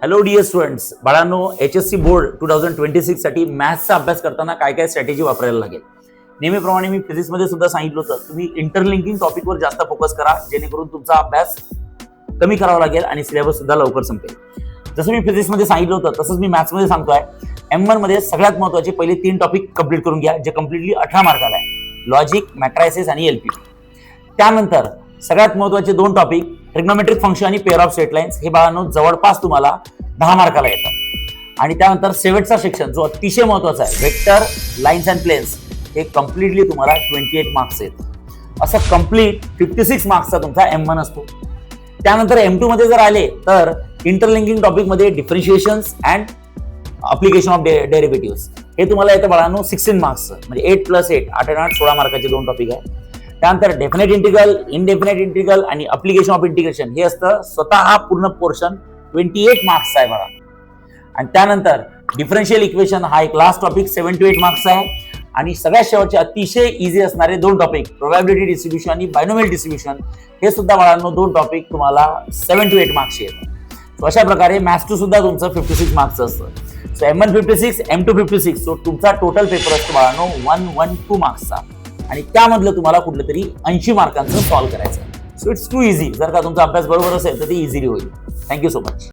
Hello dear students, बाळांनो, HSC board 2026 साठी मॅथ्सचा अभ्यास करताना काय काय स्ट्रॅटेजी वापरायला लागेल. नेहमीप्रमाणे मी फिजिक्समध्ये सुद्धा सांगितलं होतं, तुम्ही इंटरलिंकिंग टॉपिकवर जास्त फोकस करा, जेणेकरून तुमचा अभ्यास कमी करावा लागेल आणि सिलेबस सुद्धा लवकर संपेल. जसं मी फिजिक्समध्ये सांगितलं होतं तसंच मी मॅथ्समध्ये सांगतोय. M1 मध्ये सगळ्यात महत्त्वाचे पहिले 3 टॉपिक कंप्लीट करून घ्या, जे कम्प्लिटली 18 मार्काला आहे: लॉजिक, मॅट्रायसिस आणि LP. त्यानंतर सगळ्यात महत्त्वाचे 2 टॉपिक ट्रिग्नोमेट्रिक फंक्शन आणि पेअर ऑफ स्ट्रेट लाईन्स, हे बाळांनो जवळपास तुम्हाला 10 मार्काला येतात. आणि त्यानंतर शेवटचा सेक्शन जो अतिशय महत्त्वाचा आहे, वेक्टर, लाईन्स अँड प्लेन्स, हे कम्प्लिटली तुम्हाला 28 मार्क्स येतात. असं कम्प्लीट 56 मार्क्सचा तुमचा M1 असतो. त्यानंतर M2 मध्ये जर आले तर इंटरलिंकिंग टॉपिक मध्ये डिफरन्शिएशन्स अँड अप्लिकेशन ऑफ डेरिव्हेटिव्हज, हे तुम्हाला येतं बाळांनो 16 मार्क्स, म्हणजे 8 + 8 8 आणि 8 16 मार्काचे 2 टॉपिक आहे. त्यानंतर डेफिनेट इंटिग्रल, इनडेफिनेट इंटिग्रल आणि अप्लिकेशन ऑफ इंटिग्रेशन, हे असतं स्वतः हा पूर्ण पोर्शन 28 मार्क्सचा आहे बघा. आणि त्यानंतर डिफरन्शियल इक्वेशन हा एक लास्ट टॉपिक 7 to 8 मार्क्सचा आहे. आणि सगळ्यात शेवटचे अतिशय इझी असणारे 2 टॉपिक प्रोबॅबिलिटी डिस्ट्रीब्युशन आणि बायनोमियल डिस्ट्रीब्युशन, हे सुद्धा बाळांनो 2 टॉपिक तुम्हाला 7 to 8 मार्क्सचे येतात. सो अशा प्रकारे मॅथ्स 2 सुद्धा तुमचं 56 मार्क्सचं असतं. सो M1 56, M2 56, सो तुमचा टोटल पेपर असतो बाळांनो 112 मार्क्सचा. आणि त्यामधलं तुम्हाला कुठलं तरी 80 मार्कांचं सॉल्व्ह करायचं. So it's too easy. जर का तुमचा अभ्यास बरोबर असेल तर ते इझिली होईल. Thank you so much.